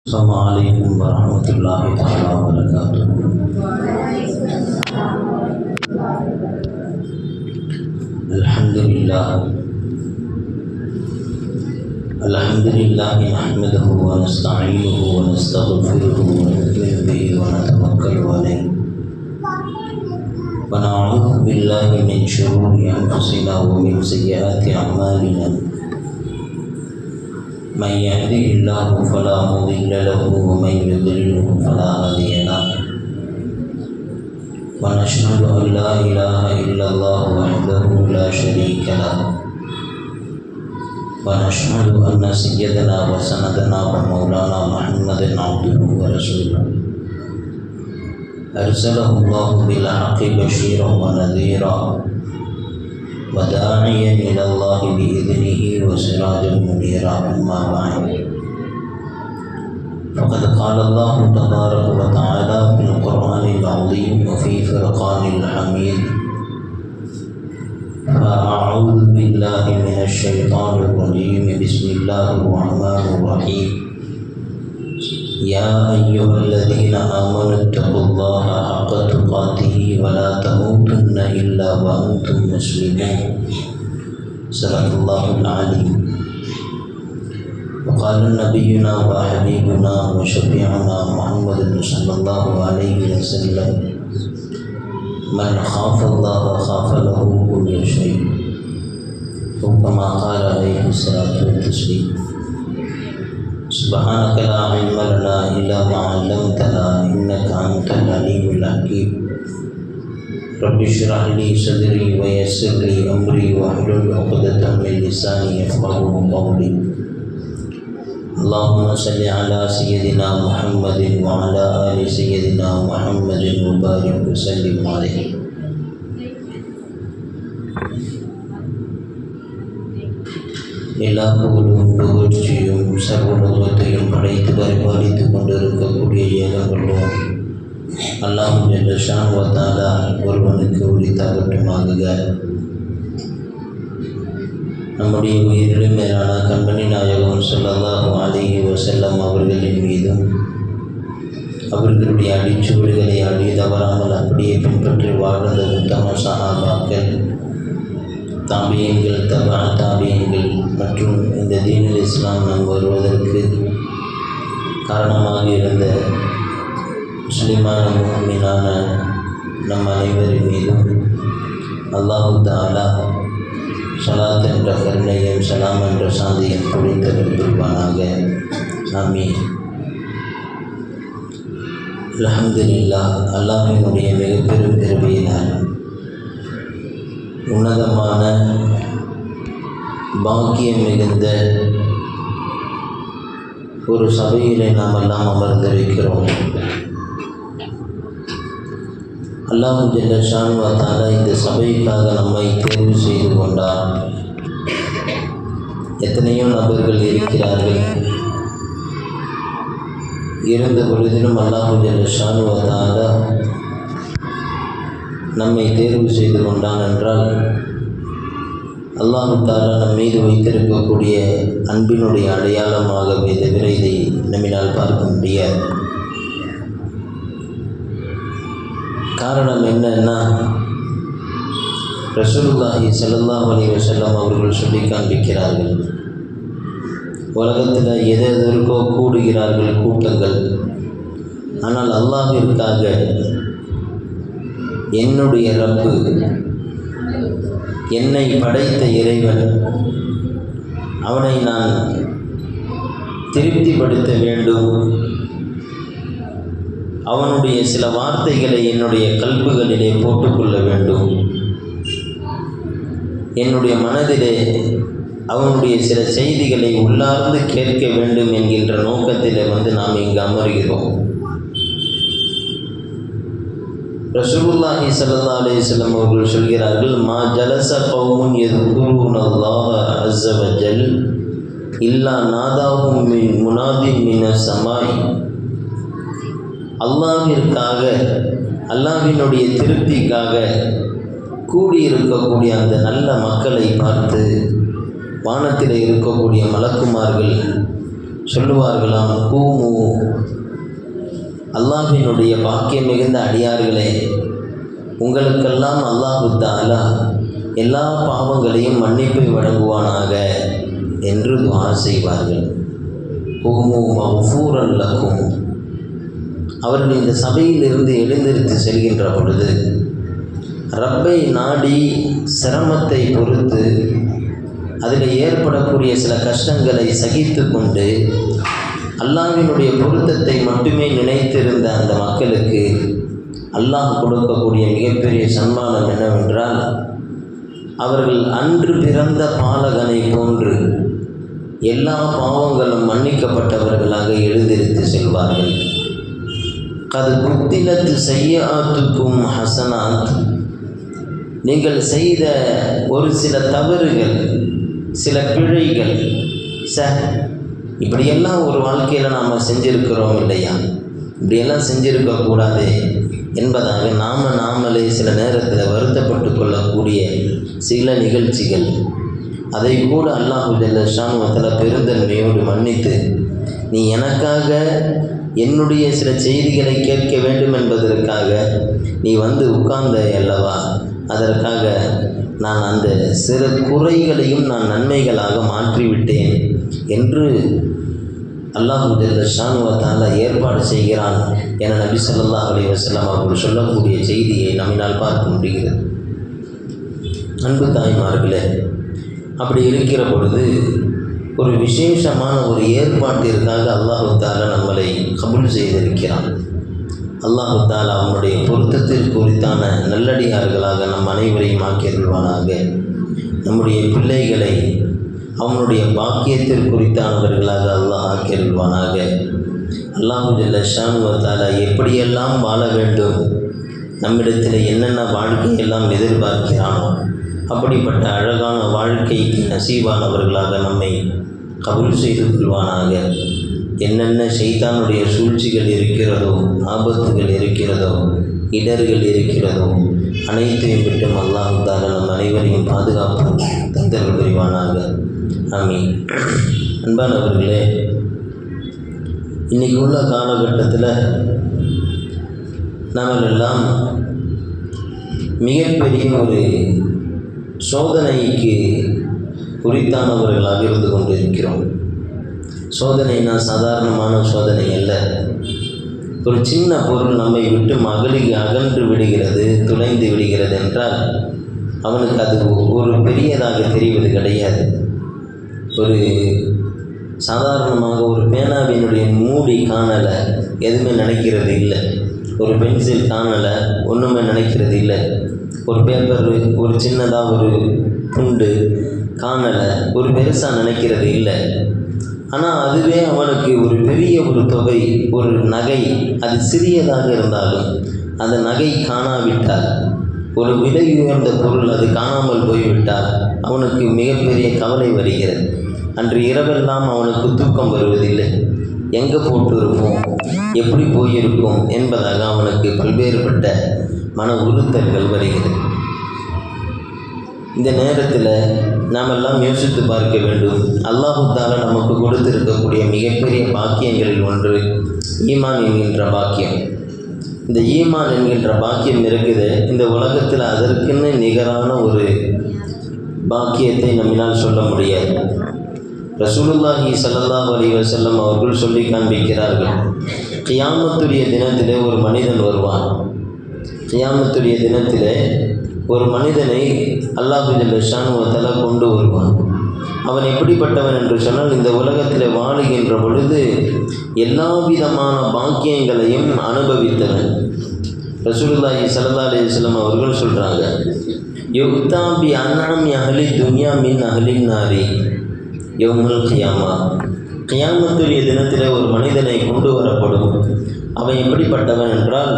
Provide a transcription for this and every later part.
السلام عليكم ورحمة الله تعالى وبركاته. الحمد لله نحمده ونستعينه ونستغفره ونؤمن به ونتوكل عليه ونعوذ بالله من شرور أنفسنا ومن سيئات أعمالنا. من يهده الله فلا مضل له ومن يضلله فلا هادي له. ونشهد أن لا إله إلا الله وحده لا شريك له. ونشهد أن سيدنا وسندنا ومولانا محمدا عبده ورسوله أرسله الله بالحق بشيرا ونذيرا وداعيا إلى الله بإذنه وسراجا منيرا. أما بعد، فقد قال الله تبارك وتعالى في القرآن العظيم وفي فرقان الحميد: فأعوذ بالله من الشيطان الرجيم. بسم الله الرحمن الرحيم. يا أيها الذين آمنوا اتقوا الله حق تقاته ولا تموتن إلا وأنتم مسلمون. صدق الله العليم. وقال نبينا وحبيبنا وشفيعنا محمد صلى الله عليه وسلم: من خاف الله خاف له كل شيء، كما قال عليه الصلاة والتسليم. سبحانك لا علم لنا إلا ما علمتنا إنك أنت العليم الحكيم. رب اشرح لي صدري ويسر لي أمري واحلل عقدة من لساني يفقهوا قولي. اللهم صل على سيدنا محمد وعلى آل سيدنا محمد وبارك وسلم عليه. எல்லா புகழும் புகழ்ச்சியும் சர்வலோகத்தையும் படைத்து பரிபாலித்து கொண்டிருக்கக்கூடிய ஏகவல்லோன் அல்லாஹ் ஜல்ல ஷானஹு வ தஆலா ஒருவனுக்கு உரித்தாகட்டுமாக. நம்முடைய உயிரிலும் மேலான கண்மணி நாயகம் ஸல்லல்லாஹு அலைஹி வஸல்லம் அவர்களின் மீதும் அவர்களுடைய அடிச்சுவடுகளை அடி தவறாமல் அப்படியே பின்பற்றி வாழ்ந்த உத்தம சஹாபாக்கள், தாபியீன்கள், தாபியீன்கள் மற்றும் இந்த தீனுல் இஸ்லாம் நாம் வருவதற்கு காரணமாக இருந்த முஸ்லிமான முஃமினான நம் அனைவரின் மீதும் அல்லாஹு தஆலா ஸலாத் என்ற கருணையும் சலாம் என்ற சாந்தியும் பொழிந்தருள் புரிவானாக. ஆமீன். அல்ஹம்துலில்லாஹ். அல்லாஹ்வினுடைய மிகப்பெரும் கிருபையினால் உன்னதமான பாக்கியம் மிகுந்த ஒரு சபையிலே நாம் எல்லாம் அமர்ந்திருக்கிறோம். அல்லாஹ் ஜல்ல ஷானஹு வ தஆலா இந்த சபைக்காக நம்மை தேர்வு செய்து கொண்டார். எத்தனையோ நபர்கள் இருக்கிறார்கள். இருந்த பொழுதிலும் அல்லாஹ் ஜல்ல ஷானஹு வ தஆலா நம்மை தேர்வு செய்து கொண்டான் என்றால் அல்லாஹ் தஆலா நம் மீது வைத்திருக்கக்கூடிய அன்பினுடைய அடையாளமாகவே தவிர இதை நம்மினால் பார்க்க முடியாது. காரணம் என்னன்னா, ரசூலுல்லாஹி ஸல்லல்லாஹு அலைஹி வஸல்லம் அவர்கள் சொல்லி காண்பிக்கிறார்கள், உலகத்தில் எது எதற்கோ கூடுகிறார்கள் கூட்டங்கள், ஆனால் அல்லாஹ்விற்காக என்னுடைய ரப்பு, என்னை படைத்த இறைவன், அவனை நான் திருப்திப்படுத்த வேண்டும், அவனுடைய சில வார்த்தைகளை என்னுடைய கல்புகளிலே போட்டுக்கொள்ள வேண்டும், என்னுடைய மனதிலே அவனுடைய சில செய்திகளை உள்ளார்ந்து கேட்க வேண்டும் என்கின்ற நோக்கத்தில் நாம் இங்கு அமர்கிறோம். ரசூலுல்லாஹி ஸல்லல்லாஹு அலைஹி வஸல்லம் அவர்கள் சொல்கிறார்கள்: மா ஜலஸ கௌமுன் யذ்குருனல்லாஹ அஸ்ஸ வ ஜல் இல்லா நாதாஹும் மின் முனாதின் மினஸ் ஸமாய். அல்லாஹ்விற்காக, அல்லாஹ்வினுடைய திருப்திக்காக கூடியிருக்கக்கூடிய அந்த நல்ல மக்களை பார்த்து வானத்தில் இருக்கக்கூடிய மலக்குமார்கள் சொல்லுவார்களாம், கூமு அல்லாஹ்வினுடைய பாக்கியம் மிகுந்த அடியார்களே, உங்களுக்கெல்லாம் அல்லாஹு தஆலா எல்லா பாவங்களையும் மன்னிப்பை வழங்குவானாக என்று துஆ செய்வார்கள். குமு மஃபூரன் லக்கும். அவர்கள் இந்த சபையிலிருந்து எழுந்திருத்து செல்கின்ற பொழுது ரப்பை நாடி சிரமத்தை பொறுத்து அதில் ஏற்படக்கூடிய சில கஷ்டங்களை சகித்து கொண்டு அல்லாஹ்வினுடைய பொருத்தத்தை மட்டுமே நினைத்திருந்த அந்த மக்களுக்கு அல்லாஹ் கொடுக்கக்கூடிய மிகப்பெரிய சன்மானம் என்னவென்றால், அவர்கள் அன்று பிறந்த பாலகனை போன்று எல்லா பாவங்களும் மன்னிக்கப்பட்டவர்களாக எழுந்திருத்து செல்வார்கள். கது புத்திலத்து செய்யாத்துக்கும் ஹசனாத். நீங்கள் செய்த ஒரு சில தவறுகள், சில பிழைகள், இப்படியெல்லாம் ஒரு வாழ்க்கையில் நாம் செஞ்சுருக்கிறோம் இல்லையா, இப்படியெல்லாம் செஞ்சுருக்கக்கூடாது என்பதாக நாமளே சில நேரத்தில் வருத்தப்பட்டு கொள்ளக்கூடிய சில நிகழ்ச்சிகள், அதை கூட அல்லாஹு ஜல்ல ஷானுவத்தில் பெருந்தன்மையோடு மன்னித்து, நீ எனக்காக என்னுடைய சில செய்திகளை கேட்க வேண்டும் என்பதற்காக நீ வந்து உட்கார்ந்த அல்லவா, அதற்காக நான் அந்த சிறு குறைகளையும் நான் நன்மைகளாக மாற்றிவிட்டேன் என்று அல்லாஹு ஜல்ல ஷானுவத்தால் ஏற்பாடு செய்கிறான் என நபி ஸல்லல்லாஹு அலைஹி வஸல்லம் அவர்கள் சொல்லக்கூடிய செய்தியை நம்மினால் பார்க்க முடிகிறது. அன்பு தாய்மார்களே, அப்படி இருக்கிற பொழுது ஒரு விசேஷமான ஒரு ஏற்பாட்டிற்காக அல்லாஹு தஆலா நம்மளை கபூல் செய்திருக்கிறான். அல்லாஹு தஆலா அவனுடைய பொருத்தத்திற்கு உரித்தான நல்லடியார்களாக நம் அனைவரையும் ஆக்கியருள்வானாக. நம்முடைய பிள்ளைகளை அவனுடைய பாக்கியத்திற்கு உரித்தானவர்களாக அல்லாஹ் ஆக்கியருள்வானாக. அல்லாஹு ஜல்ல ஷானுவ தஆலா எப்படியெல்லாம் வாழ வேண்டும், நம்மிடத்தில் என்னென்ன வாழ்க்கையெல்லாம் எதிர்பார்க்கிறானோ அப்படிப்பட்ட அழகான வாழ்க்கைக்கு நசீபானவர்களாக நம்மை கபூல் செய்து கொள்வானாக. என்னென்ன ஷைத்தானுடைய சூழ்ச்சிகள் இருக்கிறதோ, ஆபத்துகள் இருக்கிறதோ, இடர்கள் இருக்கிறதோ, அனைத்தையும் விட்டும் அல்லாஹ் தஆலா நம் அனைவரையும் பாதுகாப்பு தந்தருள் புரிவானாக. ஆமீன். அன்பானவர்களே, இன்றைக்கி உள்ள காலகட்டத்தில் நாமெல்லாம் மிகப்பெரிய ஒரு சோதனைக்கு உரித்தானவர்களாக இருந்து கொண்டிருக்கிறோம். சோதனைனா சாதாரணமான சோதனை அல்ல. ஒரு சின்ன பொருள் நம்மை விட்டு அகன்று விடுகிறது, துளைந்து விடுகிறது என்றால் அவனுக்கு அது ஒரு பெரியதாக தெரிவது கிடையாது. ஒரு சாதாரணமாக ஒரு பேனாவினுடைய மூடி காணலை, எதுவுமே நினைக்கிறது இல்லை. ஒரு பென்சில் காணலை, ஒன்றுமே நினைக்கிறது இல்லை. ஒரு பேப்பர், ஒரு சின்னதாக ஒரு துண்டு காணலை, ஒரு பெருசாக நினைக்கிறது இல்லை. ஆனால் அதுவே அவனுக்கு ஒரு பெரிய ஒரு தொகை, ஒரு நகை, அது சிறியதாக இருந்தாலும் அந்த நகை காணாவிட்டால், ஒரு விலை உயர்ந்த பொருள் அது காணாமல் போய்விட்டால் அவனுக்கு மிகப்பெரிய கவலை வருகிறது. அன்று இரவெல்லாம் அவனுக்கு தூக்கம் வருவதில்லை. எங்கே போட்டு இருப்போம், எப்படி போயிருக்கும் என்பதாக அவனுக்கு பல்வேறுபட்ட மன உறுத்தல்கள் வருகிறது. இந்த நேரத்தில் நாம் எல்லாம் யோசித்து பார்க்க வேண்டும். அல்லாஹு தஆலா நமக்கு கொடுத்திருக்கக்கூடிய மிகப்பெரிய பாக்கியங்களில் ஒன்று ஈமான் என்கின்ற பாக்கியம். இந்த ஈமான் என்கின்ற பாக்கியம் இருக்குது. இந்த உலகத்தில் அதற்குன்னு நிகரான ஒரு பாக்கியத்தை நம்மினால் சொல்ல முடியாது. ரசூலுல்லாஹி ஸல்லல்லாஹு அலைஹி வஸல்லம் அவர்கள் சொல்லி காண்பிக்கிறார்கள், கியாமத்துடைய தினத்திலே ஒரு மனிதன் வருவான். கியாமத்துடைய தினத்திலே ஒரு மனிதனை அல்லாஹு ஜல்ல ஷானுஹு வ தஆலா கொண்டு வருவான். அவன் எப்படிப்பட்டவன் என்று சொன்னால், இந்த உலகத்தில் வாழுகின்ற பொழுது எல்லா விதமான பாக்கியங்களையும் அனுபவித்தவன். ரசூலுல்லாஹி ஸல்லல்லாஹு அலைஹி வஸல்லம் அவர்கள் சொல்கிறாங்க, யுக்தா பி அன்ஆமி அஹ்லி துன்யா மின் அஹ்லின் நாரி யௌமுல் கியாமா. கியாமத்துடைய தினத்தில் ஒரு மனிதனை கொண்டு வரப்படும். அவன் எப்படிப்பட்டவன் என்றால்,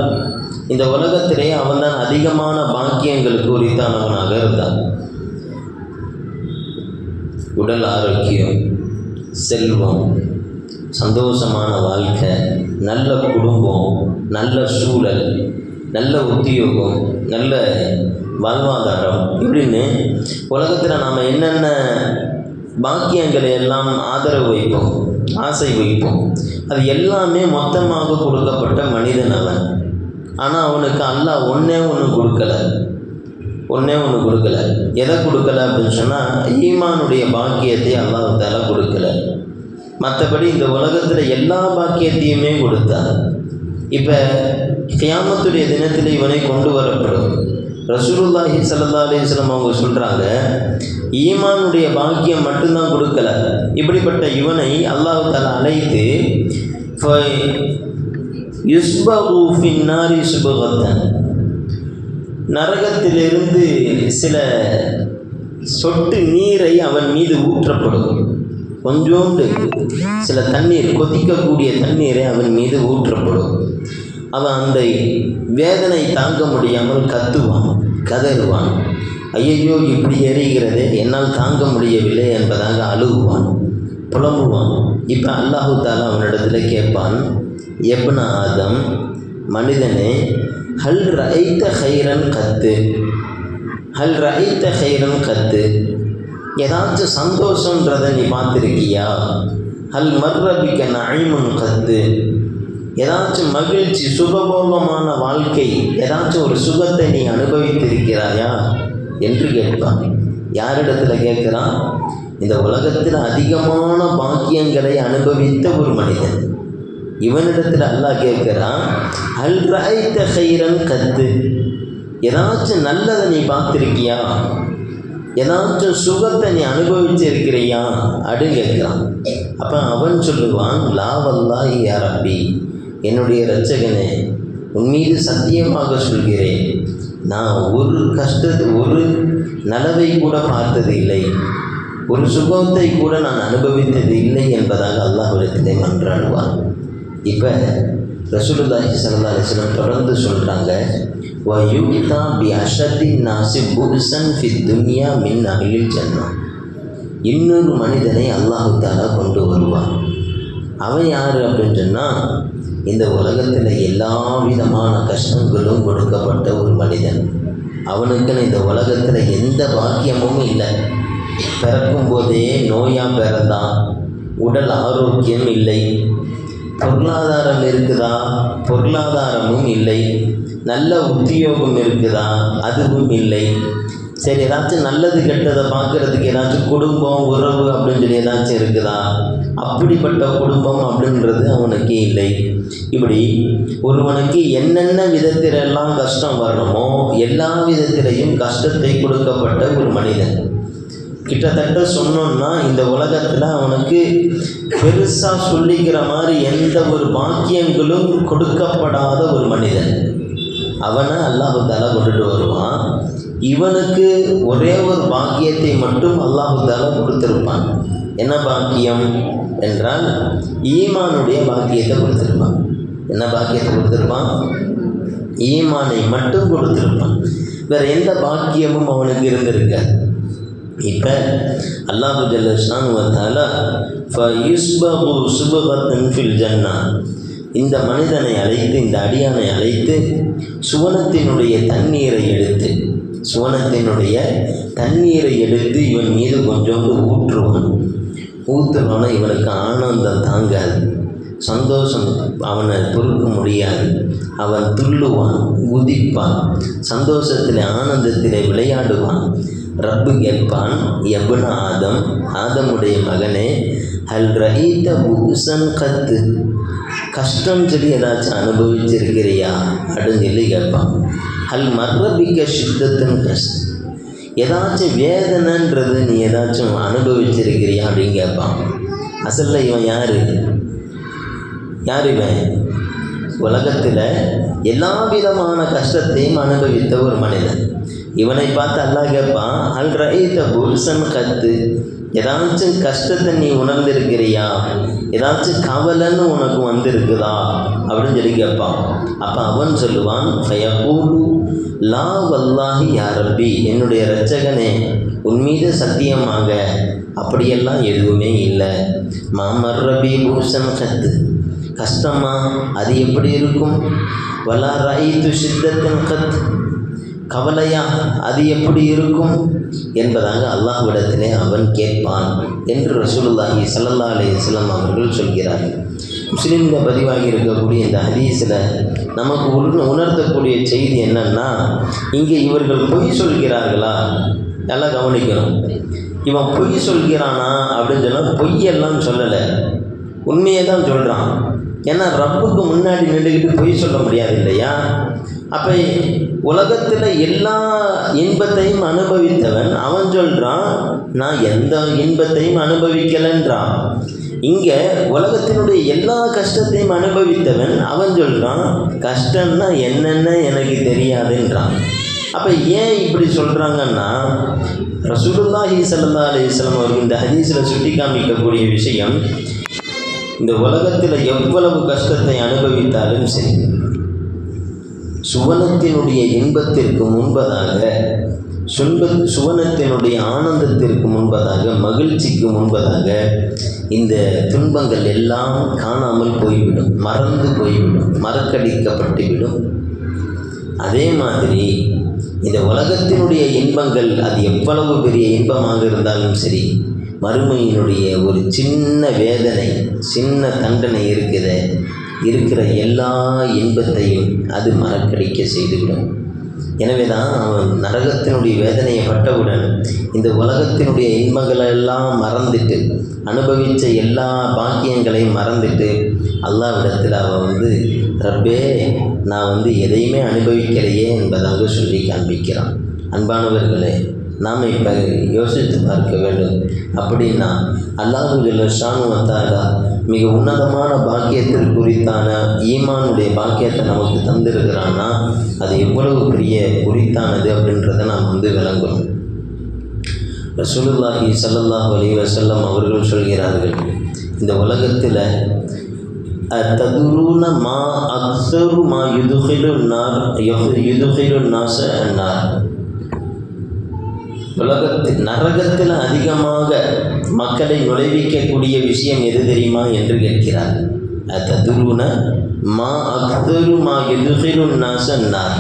இந்த உலகத்திலே அவன்தான் அதிகமான பாக்கியங்களுக்கு உரித்தானவனாக இருந்தான். உடல் ஆரோக்கியம், செல்வம், சந்தோஷமான வாழ்க்கை, நல்ல குடும்பம், நல்ல சூழல், நல்ல உத்தியோகம், நல்ல வாழ்வாதாரம், இப்படின்னு உலகத்தில் நாம் என்னென்ன பாக்கியங்களை எல்லாம் ஆதரவு வைப்போம், ஆசை வைப்போம். அது எல்லாமே மொத்தமாக கொடுக்கப்பட்ட மனிதன் அவன். ஆனால் அவனுக்கு அல்லாஹ் ஒன்றே ஒன்று கொடுக்கலை. எதை கொடுக்கலை அப்படின்னு சொன்னால், ஈமானுடைய பாக்கியத்தை அல்லாஹ் தஆலா கொடுக்கலை. மற்றபடி இந்த உலகத்தில் எல்லா பாக்கியத்தையுமே கொடுத்தார். இப்போ கியாமத்துடைய தினத்தில் இவனை கொண்டு வரப்படும். ரசூலுல்லாஹி ஸல்லல்லாஹு அலைஹி வஸல்லம் அவங்க சொல்கிறாங்க, ஈமானுடைய பாக்கியம் மட்டும்தான் கொடுக்கல. இப்படிப்பட்ட இவனை அல்லாஹ் தஆலா அழைத்து யுஸ்பகு ஃபின்னாரி சுபகத்தன், நரகத்திலிருந்து சில சொட்டு நீரை அவன் மீது ஊற்றப்படும். கொஞ்சோண்டு சில தண்ணீர், கொதிக்கக்கூடிய தண்ணீரை அவன் மீது ஊற்றப்படும். அவன் அந்த வேதனை தாங்க முடியாமல் கத்துவான், கதறுவான். ஐயையோ இப்படி எரிகிறதே, என்னால் தாங்க முடியவில்லை என்பதாக அழுகுவான், புலம்புவான். இப்போ அல்லாஹு தஆலா அவனிடத்தில் கேட்பான், எப்ன ஆதம், மனிதனே, ஹல் ரஐத ஹைரன் கத்து, ஏதாச்சும் சந்தோஷன்றதை நீ பார்த்துருக்கியா? ஹல் மர்ரபிக்க நஐமுன் கத்து, ஏதாச்சும் மகிழ்ச்சி, சுகபோகமான வாழ்க்கை, ஏதாச்சும் ஒரு சுகத்தை நீ அனுபவித்திருக்கிறாயா என்று கேட்பான். யாரிடத்தில் கேட்குறான்? இந்த உலகத்தில் அதிகமான பாக்கியங்களை அனுபவித்த ஒரு மனிதன். இவனிடத்தில் அல்லாஹ் கேட்குறான், ஹல் ரஐத ஹைரன் கத்து, ஏதாச்சும் நல்லதை நீ பார்த்துருக்கியா? ஏதாச்சும் சுகத்தை நீ அனுபவிச்சிருக்கிறியா அப்படின்னு கேட்குறான். அப்போ அவன் சொல்லுவான், லா வல்லாஹி யா ரப்பி, என்னுடைய இரட்சகனே, உன் மீது சத்தியமாக சொல்கிறேன், நான் ஒரு நலவை கூட பார்த்தது இல்லை, ஒரு சுகத்தை கூட நான் அனுபவித்தது இல்லை என்பதாக அல்லாஹ்விடத்திலே மன்றாடுவான். இப்போ ரசூலுல்லாஹி ஸல்லல்லாஹு அலைஹி வஸல்லம் தொடர்ந்து சொல்கிறாங்க, வயுக்தா பி அஷத்தின் நாசி புர்சன் ஃபித் துன்யா மின் அஹ்லில் ஜன்னா, இன்னொரு மனிதனை அல்லாஹ் தஆலா கொண்டு வருவான். அவன் யார் அப்படின்னு சொன்னால், இந்த உலகத்தில் எல்லா விதமான கஷ்டங்களும் கொடுக்கப்பட்ட ஒரு மனிதன். அவனுக்குன்னு இந்த உலகத்தில் எந்த பாக்கியமும் இல்லை. பிறக்கும் போதே நோயாக பிறந்தான், உடல் ஆரோக்கியம் இல்லை, பொருளாதாரம் இருக்குதா, பொருளாதாரமும் இல்லை, நல்ல உத்தியோகம் இருக்குதா, அதுவும் இல்லை. சரி, ஏதாச்சும் நல்லது கெட்டதை பார்க்குறதுக்கு ஏதாச்சும் குடும்பம், உறவு அப்படின்னு சொல்லி ஏதாச்சும் இருக்குதா? அப்படிப்பட்ட குடும்பம் அப்படின்றது அவனுக்கு இல்லை. இப்படி ஒருவனுக்கு என்னென்ன விதத்திலெல்லாம் கஷ்டம் வரணுமோ எல்லா விதத்திலையும் கஷ்டத்தை கொடுக்கப்பட்ட ஒரு மனிதன். கிட்டத்தட்ட சொன்னோன்னா இந்த உலகத்தில் அவனுக்கு பெருசாக சொல்லிக்கிற மாதிரி எந்த ஒரு பாக்கியங்களும் கொடுக்கப்படாத ஒரு மனிதன். அவனை அல்லாஹ் தஆலா கொண்டுட்டு வருவான். இவனுக்கு ஒரே ஒரு பாக்கியத்தை மட்டும் அல்லாஹ் தஆலா கொடுத்துருப்பான். என்ன பாக்கியம் என்றால், ஈமானுடைய பாக்கியத்தை கொடுத்துருப்பான். என்ன பாக்கியத்தை கொடுத்துருப்பான்? ஈமானை மட்டும் கொடுத்துருப்பான். வேறு எந்த பாக்கியமும் அவனுக்கு இருந்திருக்காது. இப்போ அல்லாஹ் ஜல்ல ஷானுஹு வ தஆலா ஃபயுஸ்பகு சுபகத்தன் ஃபில் ஜன்னா, இந்த மனிதனை அழைத்து, இந்த அடியானை அழைத்து சுவனத்தினுடைய தண்ணீரை எடுத்து இவன் மீது கொஞ்சோண்டு ஊற்றுவான். ஊற்றுவான இவனுக்கு ஆனந்தம் தாங்காது, சந்தோஷம் அவனை பொறுக்க முடியாது. அவன் துள்ளுவான், குதிப்பான், சந்தோஷத்தில் ஆனந்தத்தில் விளையாடுவான். ரப்பு கேட்பான், எப்ன ஆதம், ஆதமுடைய மகனே, ஹல் ரஹீத புக்சன் கத்து, கஷ்டம் சொல்லி ஏதாச்சும் அனுபவிச்சிருக்கிறியா அப்படின்னு சொல்லி கேட்பான். ஹல் மர்ரபிக்க சித்தத்தின் கஷ்டம், ஏதாச்சும் வேதனைன்றது நீ ஏதாச்சும் அனுபவிச்சிருக்கிறியா அப்படின்னு கேட்பான். அசலில் இவன் யார் இவன்? உலகத்தில் எல்லா விதமான கஷ்டத்தையும் அனுபவித்த ஒரு மனிதன். இவனை பார்த்து அல்லாஹ் கேட்பான், அல் ரஹீத புர்சன் கத்து, ஏதாச்சும் கஷ்டத்தை நீ உணர்ந்திருக்கிறியா? ஏதாச்சும் கவலைன்னு உனக்கு வந்திருக்குதா அப்படின்னு சொல்லி கேட்பான். அப்போ அவன் சொல்லுவான், ஃபயகூலு லா வல்லாஹி யா ரப்பி, என்னுடைய இரட்சகனே, உன் மீது சத்தியமாக அப்படியெல்லாம் எதுவுமே இல்லை. மாமர் ரபி புர்சன் கத்து, கஷ்டமா அது எப்படி இருக்கும்? வலா ரஹீது சித்தத்தின் கத், கவலையா? அது எப்படி இருக்கும் என்பதாக அல்லாஹ்விடத்திலே அவன் கேட்பான் என்று ரசூலுல்லாஹி ஸல்லல்லாஹு அலைஹி வஸல்லம் அவர்கள் சொல்கிறார்கள். முஸ்லீமில் பதிவாகி இருக்கக்கூடிய இந்த ஹதீஸில் நமக்கு உணர்த்தக்கூடிய செய்தி என்னன்னா, இங்கே இவர்கள் பொய் சொல்கிறார்களா? நல்லா கவனிக்கணும். இவன் பொய் சொல்கிறானா அப்படின்னு சொன்னால் பொய்யெல்லாம் சொல்லலை, உண்மையை தான் சொல்கிறான். ஏன்னா ரப்புக்கு முன்னாடி நின்றுக்கிட்டு பொய் சொல்ல முடியாது இல்லையா? அப்போ உலகத்தில் எல்லா இன்பத்தையும் அனுபவித்தவன் அவன் சொல்கிறான், நான் எந்த இன்பத்தையும் அனுபவிக்கலைன்றான். இங்கே உலகத்தினுடைய எல்லா கஷ்டத்தையும் அனுபவித்தவன் அவன் சொல்கிறான், கஷ்டம்னா என்னென்ன எனக்கு தெரியாதுன்றான். அப்போ ஏன் இப்படி சொல்கிறாங்கன்னா, ரசூலுல்லாஹி ஸல்லல்லாஹு அலைஹி வஸல்லம் அவர்கள் இந்த ஹதீஸில் சுட்டி காமிக்கக்கூடிய விஷயம், இந்த உலகத்தில் எவ்வளவு கஷ்டத்தை அனுபவித்தாலும் சரி, சுவனத்தினுடைய இன்பத்திற்கு முன்பதாக, சுவனத்தினுடைய ஆனந்தத்திற்கு முன்பதாக, மகிழ்ச்சிக்கு முன்பதாக இந்த துன்பங்கள் எல்லாம் காணாமல் போய்விடும், மறந்து போய்விடும், மறக்கடிக்கப்பட்டுவிடும். அதே மாதிரி இந்த உலகத்தினுடைய இன்பங்கள் அது எவ்வளவு பெரிய இன்பமாக இருந்தாலும் சரி, மறுமையினுடைய ஒரு சின்ன வேதனை, சின்ன தண்டனை இருக்கிற எல்லா இன்பத்தையும் அது மறக்கடிக்க செய்துவிடும். எனவே தான் அவன் நரகத்தினுடைய வேதனையை பட்டவுடன் இந்த உலகத்தினுடைய இன்பங்களெல்லாம் மறந்துட்டு, அனுபவித்த எல்லா பாக்கியங்களையும் மறந்துட்டு அல்லாஹ்விடத்தில் அவன் ரப்பே நான் எதையுமே அனுபவிக்கலையே என்பதாக சொல்லி காண்பிக்கிறான். அன்பானவர்களே, நாம் இப்போ யோசித்து பார்க்க வேண்டும். அப்படின்னா அல்லாஹு ஜல்ல ஷானு வ தஆலா மிக உன்னதமான பாக்கியத்திற்கு குறித்தான ஈமானுடைய பாக்கியத்தை நமக்கு தந்திருக்கிறான்னா அது எவ்வளவு பெரிய குறித்தானது அப்படின்றத நாம் விளங்கணும். ரசூலுல்லாஹி ஸல்லல்லாஹு அலைஹி வஸல்லம் அவர்கள் சொல்கிறார்கள், இந்த உலகத்தில் ததுரூன மா அக்ஸரு மா யுதுகிலுன் நாஸ அன்னார், நரகத்தில் அதிகமாக மக்களை நுழைவிக்கக்கூடிய விஷயம் எது தெரியுமா என்று கேட்கிறார். ததுரூன மா அக்ஸரு மா யுதுகிலுன் நாஸ அன்னார்,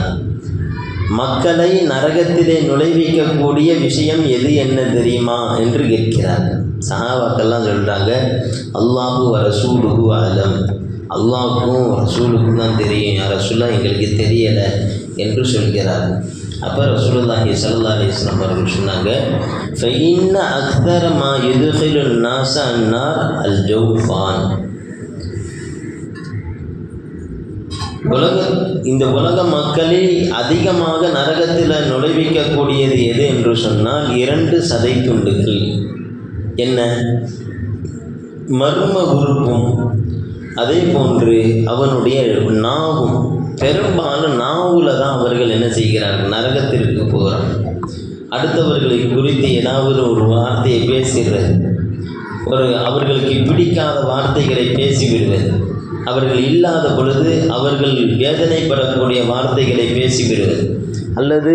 மக்களை நரகத்திலே நுழைவிக்கக்கூடிய விஷயம் எது என்ன தெரியுமா என்று கேட்கிறார். சஹாபாக்கெல்லாம் சொல்கிறாங்க, அல்லாஹு வ ரசூலுஹு அலம், அல்லாஹுக்கும் ரசூலுக்கும் தான் தெரியும், யார் ரசூலா எங்களுக்கு தெரியலை என்று சொல்கிறார். அப்போ ரசூலுல்லாஹி ஸல்லல்லாஹு அலைஹி வஸல்லம் அவர்கள் சொன்னாங்க, ஃபஇன்ன அக்ஸர மா யுத்கிலுன் நாஸ அன்னார் அல் ஜௌஃபான், இந்த உலக மக்களில் அதிகமாக நரகத்தில் நுழைவிக்கக்கூடியது எது என்று சொன்னால் 2 சதை துண்டுகள். என்ன? மர்ம உறுப்பும் அதே போன்று அவனுடைய நாவும். பெரும்பாலும் நாவில் தான் அவர்கள் என்ன செய்கிறார்கள், நரகத்திற்கு போகிறாங்க. அடுத்தவர்களை குறித்து ஏதாவது ஒரு வார்த்தையை பேசுகிறது, அவர்களுக்கு பிடிக்காத வார்த்தைகளை பேசிவிடுவது, அவர்கள் இல்லாத பொழுது அவர்கள் வேதனைப்படக்கூடிய வார்த்தைகளை பேசிவிடுவது, அல்லது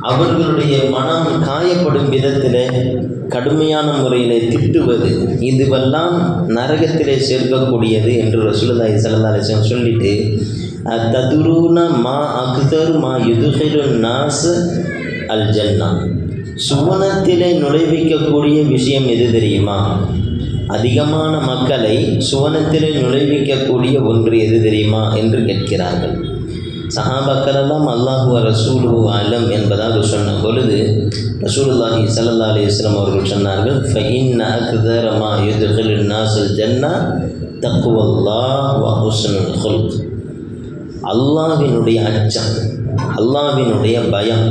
அவர்களுடைய மனம் காயப்படும் விதத்தில் கடுமையான முறையில் திட்டுவது, இதுவெல்லாம் நரகத்திலே சேர்க்கக்கூடியது என்று ரசூலுல்லாஹி ஸல்லல்லாஹு அலைஹி வஸல்லம் சொல்லிட்டு, ததுரூன மா அக்ஸரு மா யுத்கிலுன் நாஸ் அல் ஜன்னா, சுவனத்திலே நுழைவிக்கக்கூடிய விஷயம் எது தெரியுமா? அதிகமான மக்களை சுவனத்திலே நுழைவிக்கக்கூடிய ஒன்று எது தெரியுமா என்று கேட்கிறார்கள். சஹாபாக்களெல்லாம் அல்லாஹு வ ரசூலுஹு அலம் என்பதாக சொன்ன பொழுது ரசூலுல்லாஹி ஸல்லல்லாஹு அலைஹி வஸல்லம் அவர்கள் சொன்னார்கள், ஃபஇன்ன அக்ஸர மா யுத்கிலுன் நாஸல் ஜன்னா தக்வல்லாஹ் வ ஹுஸ்னுல் குல்க், அல்லாஹ்வினுடைய அச்சம், அல்லாஹ்வினுடைய பயம்,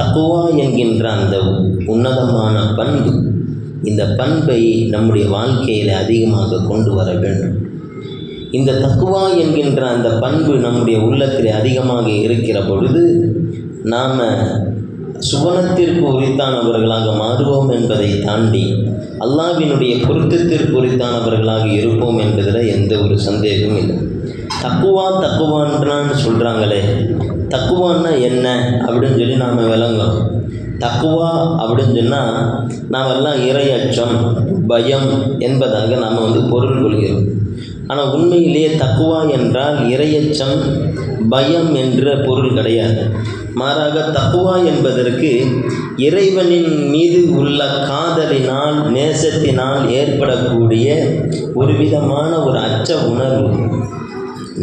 தக்வா என்கின்ற அந்த உன்னதமான பண்பு, இந்த பண்பை நம்முடைய வாழ்க்கையில் அதிகமாக கொண்டு வர வேண்டும். இந்த தக்வா என்கின்ற அந்த பண்பு நம்முடைய உள்ளத்தில் அதிகமாக இருக்கிற பொழுது நாம் சுவனத்திற்கு உரித்தானவர்களாக மாறுவோம் என்பதை தாண்டி அல்லாஹ்வினுடைய பொருத்தத்திற்கு உரித்தானவர்களாக இருப்போம் என்பதில் எந்த ஒரு சந்தேகமும் இல்லை. தக்குவான்னு சொல்கிறாங்களே, தக்குவான்னா என்ன அப்படின்னு சொல்லி நாம் விளங்கணும். தக்குவா அப்படின்னு சொன்னால் நாம் எல்லாம் இறை அச்சம், பயம் என்பதாக நாம் பொருள் கொள்கிறோம். ஆனால் உண்மையிலேயே தக்குவா என்றால் இறையச்சம், பயம் என்ற பொருள் கிடையாது. மாறாக தக்குவா என்பதற்கு இறைவனின் மீது உள்ள காதலினால், நேசத்தினால் ஏற்படக்கூடிய ஒரு விதமான ஒரு அச்ச உணர்வு.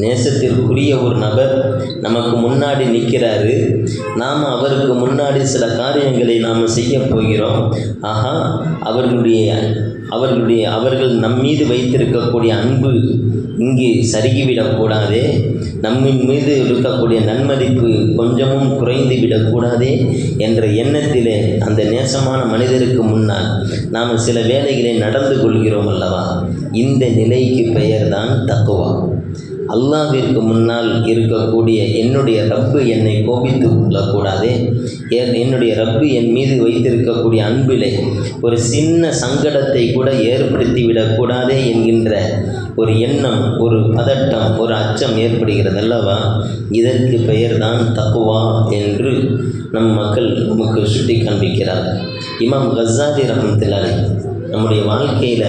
நேசத்திற்குரிய ஒரு நபர் நமக்கு முன்னாடி நிற்கிறாரு, நாம் அவருக்கு முன்னாடி சில காரியங்களை நாம் செய்ய போகிறோம். ஆஹா, அவர்கள் நம்மீது வைத்திருக்கக்கூடிய அன்பு இங்கு சருகிவிடக்கூடாதே, நம்மின் மீது இருக்கக்கூடிய நன்மதிப்பு கொஞ்சமும் குறைந்து விடக்கூடாதே என்ற எண்ணத்திலே அந்த நேசமான மனிதருக்கு முன்னால் நாம் சில வேலைகளை நடந்து கொள்கிறோம் அல்லவா? இந்த நிலைக்கு பெயர்தான் தக்குவா. அல்லாஹ்விற்கு முன்னால் இருக்கக்கூடிய என்னுடைய ரப்பு என்னை கோபித்து கொள்ளக்கூடாதே, என்னுடைய ரப்பு என் மீது வைத்திருக்கக்கூடிய அன்பிலே ஒரு சின்ன சங்கடத்தை கூட ஏற்படுத்தி விடக்கூடாதே என்கின்ற ஒரு எண்ணம், ஒரு பதட்டம், ஒரு அச்சம் ஏற்படுகிறது அல்லவா? இதற்கு பெயர்தான் தக்குவா என்று நம் மக்கள் நமக்கு சுட்டி காண்பிக்கிறார். இமாம் கஸாலி ரஹ்மத்துல்லாஹி அலைஹி நம்முடைய வாழ்க்கையில்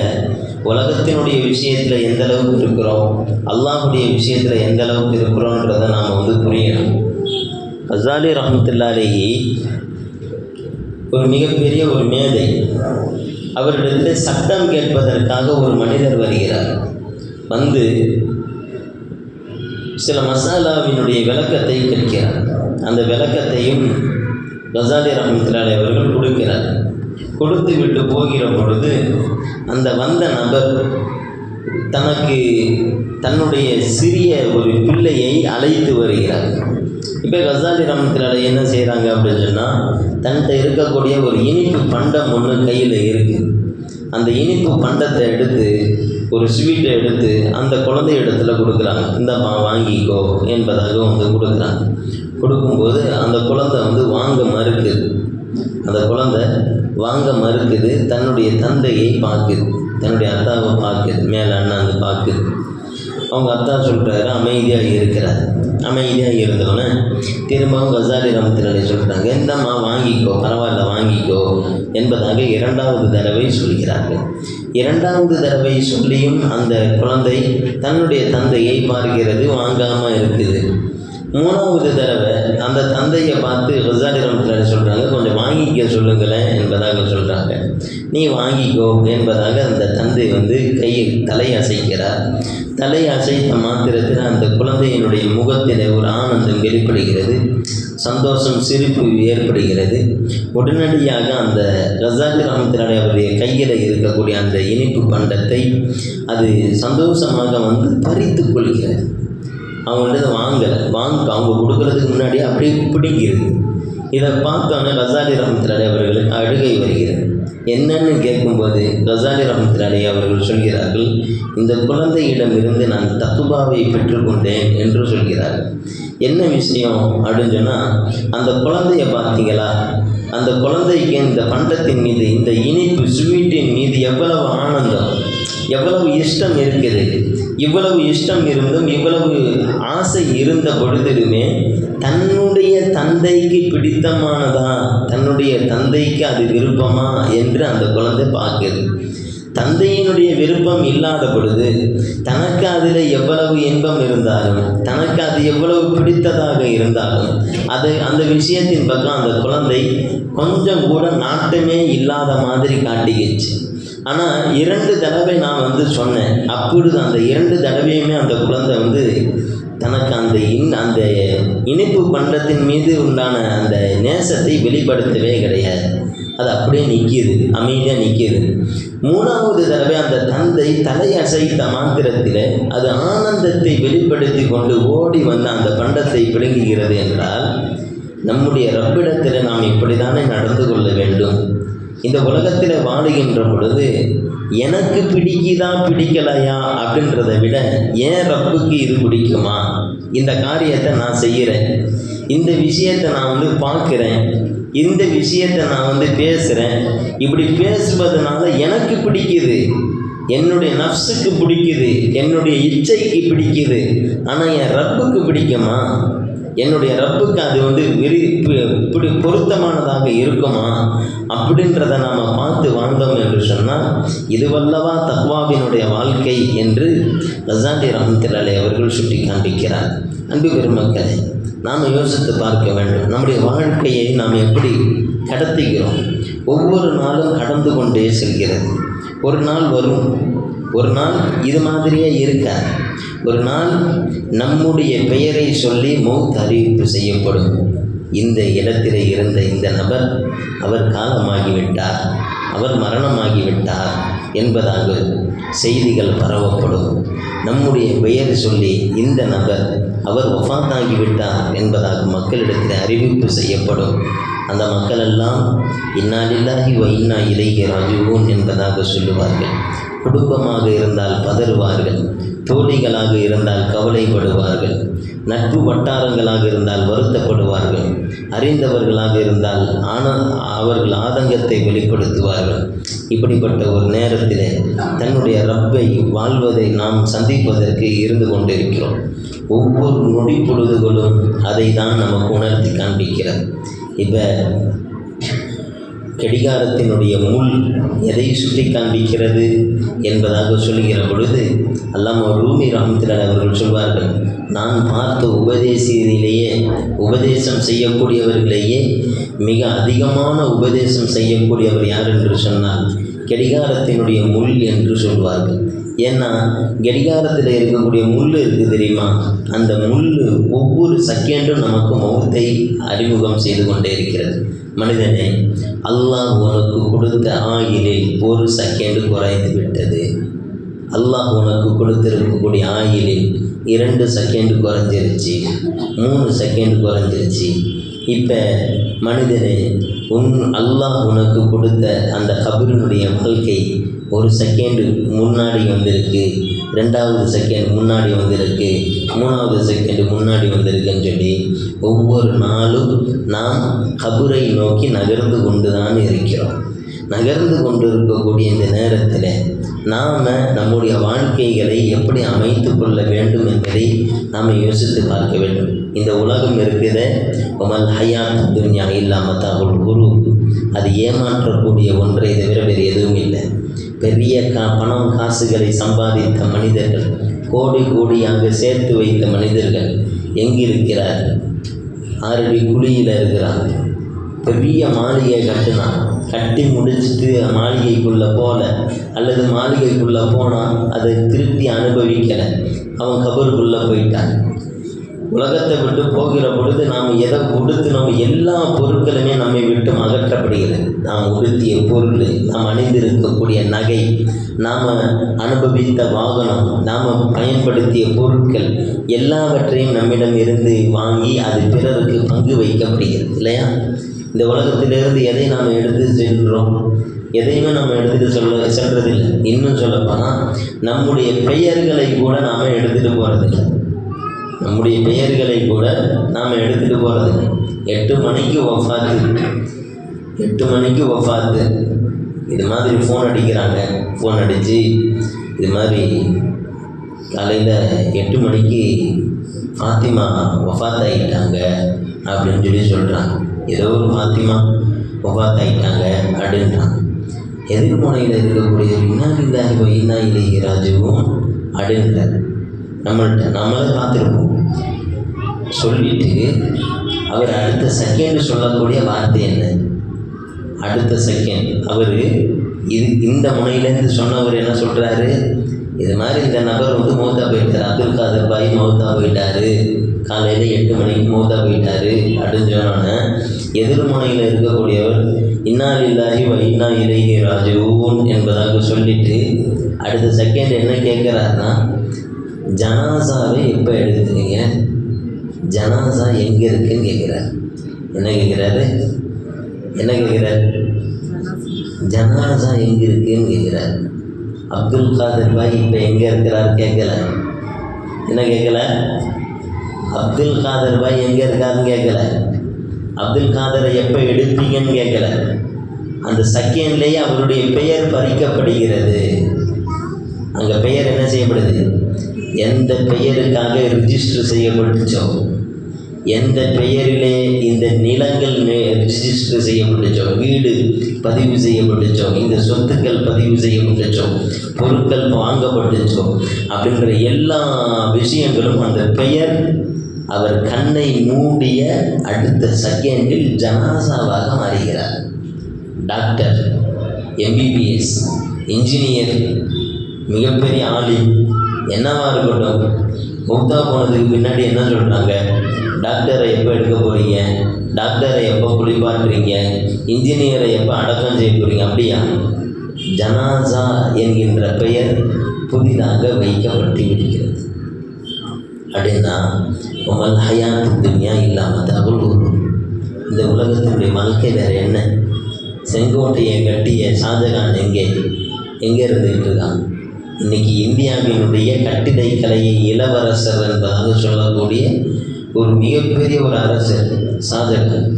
உலகத்தினுடைய விஷயத்தில் எந்த அளவுக்கு இருக்கிறோம், அல்லாஹுடைய விஷயத்தில் எந்த அளவுக்கு இருக்கிறோன்றதை நாம் புரியணும். கஸாலி ரஹ்மத்துல்லாஹி அலைஹி ஒரு மிகப்பெரிய ஒரு மேதை. அவரிடத்தில் சட்டம் கேட்பதற்காக ஒரு மனிதர் வருகிறார். வந்து சில மசாலாவினுடைய விளக்கத்தை கேட்கிறார். அந்த விளக்கத்தையும் கஸாலி ரஹ்மத்துல்லாஹி அலைஹி அவர்கள் கொடுக்கிறார். கொடுத்து விட்டு போகிற பொழுது அந்த வந்த நபர் தன்னுடைய சிறிய ஒரு பிள்ளையை அழைத்து வருகிறார். இப்போ கஸாலி ரஹ்மத்துல்லாஹி அலைஹி என்ன செய்கிறாங்க அப்படின்னு சொன்னால், தன்கிட்ட இருக்கக்கூடிய ஒரு இனிப்பு பண்டம் ஒன்று கையில் இருக்குது. அந்த இனிப்பு பண்டத்தை எடுத்து, ஒரு ஸ்வீட்டை எடுத்து அந்த குழந்தை இடத்துல கொடுக்குறாங்க. இந்தம்மா வாங்கிக்கோ என்பதாக கொடுக்குறாங்க. கொடுக்கும்போது அந்த குழந்தை வாங்க மறுக்குது. அந்த குழந்தை வாங்க மறுக்குது. தன்னுடைய தந்தையை பார்க்குது, தன்னுடைய அத்தாவை பார்க்குது, மேலே அண்ணாந்து பார்க்குது. அவங்க அத்தா சொல்கிறாரு, அமைதியாக இருக்கிறார். அமைதியாக இருந்தோன்னே திரும்பவும் கஸாலி ரஹ்மத்துல்லாஹி அலைஹி சொல்கிறாங்க, இந்தம்மா வாங்கிக்கோ, பரவாயில்ல வாங்கிக்கோ என்பதாக இரண்டாவது தடவை சொல்கிறார்கள். இரண்டாவது தடவை சொல்லியும் அந்த குழந்தை தன்னுடைய தந்தையை பார்க்கிறது, வாங்காமல் இருக்குது. மூணாவது தடவை அந்த தந்தையை பார்த்து கஸாலி ரஹ்மத்துல்லாஹி அலைஹி சொல்கிறாங்க, கொஞ்சம் வாங்கிக்க சொல்லுங்களேன் என்பதாக சொல்கிறாங்க. நீ வாங்கிக்கோ என்பதாக அந்த தந்தை கையில் தலையசைக்கிறார். தலையசைத்த மாத்திரத்தில் அந்த குழந்தையினுடைய முகத்தில் ஒரு ஆனந்தம் வெளிப்படுகிறது, சந்தோஷம், சிரிப்பு ஏற்படுகிறது. உடனடியாக அந்த கஸாலி ரஹ்மத்துல்லாஹி அவருடைய கையில் இருக்கக்கூடிய அந்த இனிப்பு பண்டத்தை அது சந்தோஷமாக பறித்து கொள்கிறது. அவங்கள்ட்ட அவங்க கொடுக்கறதுக்கு முன்னாடி அப்படியே பிடிக்கிறது. இதை பார்த்தோன்னே கஸாலி ரஹ்மத்துல்லாஹி அவர்களுக்கு அழுகை வருகிறது. என்னன்னு கேட்கும்போது கஸாலி ரஹ்மத்துல்லாஹி அவர்கள் சொல்கிறார்கள், இந்த குழந்தையிடமிருந்து நான் தக்குவாவை பெற்றுக்கொண்டேன் என்று சொல்கிறார்கள். என்ன விஷயம் அப்படின்னு சொன்னால், அந்த குழந்தைய பார்த்தீங்களா, அந்த குழந்தைக்கு இந்த பண்டத்தின் மீது, இந்த இனிப்பு ஸ்வீட்டின் மீது எவ்வளவு ஆனந்தம், எவ்வளவு இஷ்டம் இருக்குது. இவ்வளவு இஷ்டம் இருந்தும், இவ்வளவு ஆசை இருந்த பொழுதிலுமே தன்னுடைய தந்தைக்கு பிடித்தமானதா, தன்னுடைய தந்தைக்கு அது விருப்பமா என்று அந்த குழந்தை பார்க்குது. தந்தையினுடைய விருப்பம் இல்லாத பொழுது தனக்கு அதில் எவ்வளவு இன்பம் இருந்தாலும், தனக்கு அது எவ்வளவு பிடித்ததாக இருந்தாலும் அந்த விஷயத்தின் பக்கம் அந்த குழந்தை கொஞ்சம் கூட நாட்டமே இல்லாத மாதிரி காட்டிக்கிச்சு. ஆனால் 2 தடவை நான் சொன்னேன். அப்பொழுது அந்த 2 தடவையுமே அந்த குழந்தை தனக்கு அந்த இனிப்பு பண்டத்தின் மீது உண்டான அந்த நேசத்தை வெளிப்படுத்தவே கிடையாது. அது அப்படியே நிற்கிது, அமைதியாக நிற்கிது. 3வது தடவை அந்த தந்தை தலையசைத்த மாத்திரத்தில் அது ஆனந்தத்தை வெளிப்படுத்தி கொண்டு ஓடி அந்த பண்டத்தை பிடுங்குகிறது. என்றால் நம்முடைய ரப்பிடத்தில் நாம் இப்படித்தானே நடந்து கொள்ள வேண்டும். இந்த உலகத்தில் வாழுகின்ற பொழுது எனக்கு பிடிக்குதா பிடிக்கலையா அப்படின்றத விட ஏன் ரப்புக்கு இது பிடிக்குமா, இந்த காரியத்தை நான் செய்கிறேன், இந்த விஷயத்தை நான் பார்க்குறேன், இந்த விஷயத்தை நான் பேசுகிறேன், இப்படி பேசுவதனால எனக்கு பிடிக்குது, என்னுடைய நஃப்ஸுக்கு பிடிக்குது, என்னுடைய இச்சைக்கு பிடிக்குது, ஆனால் என் ரப்புக்கு பிடிக்குமா? என்னுடைய ரப்புக்கு அது இப்படி பொருத்தமானதாக இருக்குமா அப்படின்றத நாம் பார்த்து வாழ்ந்தோம் என்று சொன்னால் இதுவல்லவா தக்வாவினுடைய வாழ்க்கை என்று கஸாலி ரஹ்மத்துல்லாஹி அவர்கள் சுட்டி காண்பிக்கிறார். அன்பு பெருமக்களே, நாம் யோசித்து பார்க்க வேண்டும், நம்முடைய வாழ்க்கையை நாம் எப்படி கடத்துகிறோம். ஒவ்வொரு நாளும் கடந்து கொண்டே செல்கிறது. ஒரு நாள் வரும், ஒரு நாள் இது மாதிரியே இருக்காது. ஒரு நாள் நம்முடைய பெயரை சொல்லி மௌத் அறிவிப்பு செய்யப்படும். இந்த இடத்தில் இருந்த இந்த நபர் அவர் காலமாகிவிட்டார், அவர் மரணமாகிவிட்டார் என்பதாக செய்திகள் பரவப்படும். நம்முடைய பெயர் சொல்லி இந்த நபர் அவர் வஃபாத்தாகிவிட்டார் என்பதாக மக்களிடத்தில் அறிவிப்பு செய்யப்படும். அந்த மக்களெல்லாம் இன்னா லில்லாஹி வ இன்னா இலைஹி ராஜிஊன் என்பதாக சொல்லுவார்கள். குடும்பமாக இருந்தால் பதறுவார்கள், தோழிகளாக இருந்தால் கவலைப்படுவார்கள், நட்பு வட்டாரங்களாக இருந்தால் வருத்தப்படுவார்கள், அறிந்தவர்களாக இருந்தால் அவர்கள் ஆதங்கத்தை வெளிப்படுத்துவார்கள். இப்படிப்பட்ட ஒரு நேரத்தில் தன்னுடைய ரப்பை வாழ்வதை நாம் சந்திப்பதற்கு இருந்து கொண்டிருக்கிறோம். ஒவ்வொரு நொடி பொழுதுகளும் அதை தான் நமக்கு உணர்த்தி காண்பிக்கிறது. இப்போ கடிகாரத்தினுடைய முள் எதை சுட்டி காண்பிக்கிறது என்பதாக சொல்லுகிற பொழுது அல்லாமா ரூமி ரஹ்மத்துல்லாஹி அவர்கள் சொல்வார்கள், நான் பார்த்த உபதேசம் செய்யக்கூடியவர்களையே மிக அதிகமான உபதேசம் செய்யக்கூடியவர் யார் என்று சொன்னால் கடிகாரத்தினுடைய முள் என்று சொல்வார்கள். ஏன்னா கடிகாரத்தில் இருக்கக்கூடிய முள் இருக்குது தெரியுமா, அந்த முள் ஒவ்வொரு செகண்டும் நமக்கு மௌத்தை அறிமுகம் செய்து கொண்டே இருக்கிறது. மனிதனே, அல்லாஹ் உனக்கு கொடுத்த ஆயுளில் ஒரு செகண்டு குறைந்து விட்டது. அல்லாஹ் உனக்கு கொடுத்திருக்கக்கூடிய ஆயுளில் 2 செகண்டு குறைஞ்சிருச்சு, 3 செகண்டு குறைஞ்சிருச்சு. இப்போ மனிதனே, அல்லாஹ் உனக்கு கொடுத்த அந்த கபரினுடைய வாழ்க்கை 1 செகண்டு முன்னாடி வந்திருக்கு, 2வது செகண்ட் முன்னாடி வந்திருக்கு, 3வது செகண்டு முன்னாடி வந்திருக்குன்னு சொல்லி ஒவ்வொரு நாளும் நாம் கபரை நோக்கி நகர்ந்து கொண்டு தான் இருக்கிறோம். நகர்ந்து கொண்டு இருக்கக்கூடிய இந்த நேரத்தில் நாம் நம்முடைய வாழ்க்கைகளை எப்படி அமைத்து கொள்ள வேண்டும் என்பதை நாம் யோசித்து பார்க்க வேண்டும். இந்த உலகம் இருக்கிற ஒமல் ஹயாத் துன்யா இல்லா மத்தாஉல் குரூர், அது ஏமாற்றக்கூடிய ஒன்றை தவிர வேறு எதுவும் இல்லை. பெரிய பணம் காசுகளை சம்பாதித்த மனிதர்கள், கோடி கோடியாக சேர்த்து வைத்த மனிதர்கள் எங்கிருக்கிறார்கள்? 6 அடி குழியில் இருக்கிறாங்க. பெரிய மாளிகை கட்டி முடிச்சுட்டு மாளிகைக்குள்ளே போகல, அல்லது மாளிகைக்குள்ளே போனால் அதை திருப்பி அனுபவிக்கலை, அவன் கபருக்குள்ளே போயிட்டான். உலகத்தை விட்டு போகிற பொழுது நாம் எதை உடுத்தினோம், எல்லா பொருட்களுமே நம்மை விட்டு அகற்றப்படுகிறது. நாம் உடுத்திய பொருள், நாம் அணிந்திருக்கக்கூடிய நகை, நாம் அனுபவித்த வாகனம், நாம் பயன்படுத்திய பொருட்கள் எல்லாவற்றையும் நம்மிடம் இருந்து வாங்கி அது பிறருக்கு பங்கு வைக்கப்படுகிறது இல்லையா? இந்த உலகத்திலிருந்து எதை நாம் எடுத்து செல்கிறோம்? எதையுமே நம்ம எடுத்துகிட்டு செல்றதில்லை. இன்னும் சொல்லப்போனால் நம்முடைய பெயர்களை கூட நாம் எடுத்துகிட்டு போகிறதில்லை. நம்முடைய பெயர்களை கூட நாம் எடுத்துகிட்டு போகிறதில்லை. 8 மணிக்கு வஃபாத்து, இது மாதிரி ஃபோன் அடிக்கிறாங்க. ஃபோன் அடித்து இது மாதிரி காலையில் 8 மணிக்கு ஃபாத்திமா வஃபாத் ஆகிட்டாங்க அப்படின்னு சொல்கிறாங்க. ஏதோ ஒரு ஃபாத்திமா வஃபாத் ஆகிட்டாங்க அப்படின்றாங்க. எதிர்முனையில் இருக்கக்கூடிய இன்னா லில்லாஹி வ இன்னா இலைஹி ராஜிஊன் அப்படின்றார். நம்மளே பார்த்துருப்போம். சொல்லிட்டு அவர் அடுத்த செகண்ட் சொல்லக்கூடிய வார்த்தை என்ன? அடுத்த செகண்ட் அவர் இந்த முனையிலேருந்து சொன்னவர் என்ன சொல்கிறாரு? இது மாதிரி இந்த நபர் மௌத்தா போயிட்டார், அப்துல் காதர் பாய் மௌத்தா போயிட்டார், காலையில் 8 மணிக்கு மௌத்தா போயிட்டார் அப்படின்னு சொன்னோன்னே எதிர்முனையில் இருக்கக்கூடியவர் இன்னா லில்லாஹி வ இன்னா இலைஹி ராஜிஊன் என்பதாக சொல்லிட்டு அடுத்த செகண்ட் என்ன கேட்குறாருன்னா, ஜனாசாவை எப்போ எடுக்கிறீங்க, ஜனாசா எங்கே இருக்குன்னு கேட்குறாரு. என்ன கேட்குறாரு? ஜனாசா எங்கே இருக்குன்னு கேட்குறாரு. அப்துல் காதர் பாய் இப்போ எங்கே இருக்கிறார் கேட்கல. என்ன கேட்கல? அப்துல் காதர் பாய் எங்கே இருக்காருன்னு கேட்கல. அப்துல் காதரை எப்போ எடுப்பீங்கன்னு கேட்கல. அந்த செகண்ட்லேயே அவருடைய பெயர் பறிக்கப்படுகிறது. அங்கே பெயர் என்ன செய்யப்படுது? எந்த பெயருக்காக ரிஜிஸ்டர் செய்யப்பட்டுச்சோ, எந்த பெயரிலே இந்த நிலங்கள் ரிஜிஸ்டர் செய்யப்பட்டுச்சோ, வீடு பதிவு செய்யப்பட்டுச்சோ, இந்த சொத்துக்கள் பதிவு செய்யப்பட்டுச்சோ, பொருட்கள் வாங்கப்பட்டுச்சோ அப்படின்ற எல்லா விஷயங்களும் அந்த பெயர் அவர் கண்ணை மூடிய அடுத்த செகண்டில் ஜனாசாவாக மாறுகிறார். டாக்டர், எம்பிபிஎஸ், இன்ஜினியர், மிகப்பெரிய ஆலிம், என்னவா இருக்கட்டும், மௌத்தா போனதுக்கு பின்னாடி என்ன சொல்கிறாங்க? டாக்டரை எப்போ எடுக்க போகிறீங்க, டாக்டரை எப்போ குளிப்பாட்டுறீங்க, இன்ஜினியரை எப்போ அடக்கம் செய்ய போகிறீங்க? அப்படியா? ஜனாசா என்கின்ற பெயர் புதிதாக வைக்கப்பட்டு விடுகிறது. அப்படின்னா உமல் ஹயாத்து துன்யா இல்லாமல் தகுல் இந்த உலகத்தினுடைய வாழ்க்கை வேறு என்ன? செங்கோட்டையை கட்டிய ஷாஜகான் எங்கே இருந்துகிட்டு இருக்கான்? இன்றைக்கி இந்தியாவினுடைய கட்டிடக்கலையை இளவரசர் என்பதாக சொல்லக்கூடிய ஒரு மிகப்பெரிய ஒரு அரசர் ஷாஜகான்.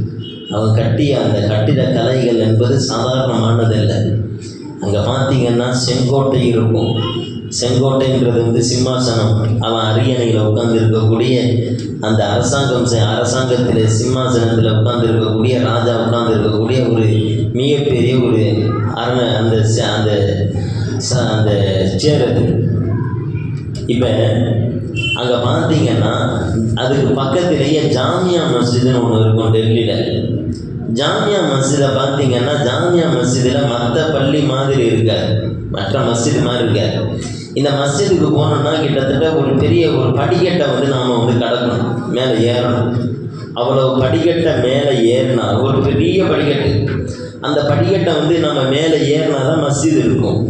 அவன் கட்டிய அந்த கட்டிட கலைகள் என்பது சாதாரணமானதல்ல. அங்கே பார்த்தீங்கன்னா செங்கோட்டை இருக்கும். செங்கோட்டைன்றது சிம்மாசனம். அவன் அரியணையில் உட்கார்ந்து இருக்கக்கூடிய அந்த அரசாங்கத்தில் சிம்மாசனத்தில் உட்கார்ந்து இருக்கக்கூடிய ராஜா உட்கார்ந்து இருக்கக்கூடிய ஒரு மிகப்பெரிய ஒரு அந்த சேர் அது. இப்போ அங்கே பார்த்தீங்கன்னா அதுக்கு பக்கத்திலேயே ஜாமியா மஸ்ஜிதுன்னு ஒன்று இருக்கும் டெல்லியில். ஜாமியா மஸ்ஜிதை பார்த்தீங்கன்னா ஜாமியா மஸ்ஜிதில் மற்ற பள்ளி மாதிரி இருக்காது, மற்ற மஸ்ஜிது மாதிரி இருக்காது. இந்த மஸ்ஜிதுக்கு போனோம்னா கிட்டத்தட்ட ஒரு பெரிய ஒரு படிக்கட்டை நாம் கடக்கணும், மேலே ஏறணும். அவ்வளோ படிக்கட்டை மேலே ஏறினா ஒரு பெரிய படிக்கட்டு. அந்த படிக்கட்டை நம்ம மேலே ஏறினா தான் மஸ்ஜிது இருக்கும்.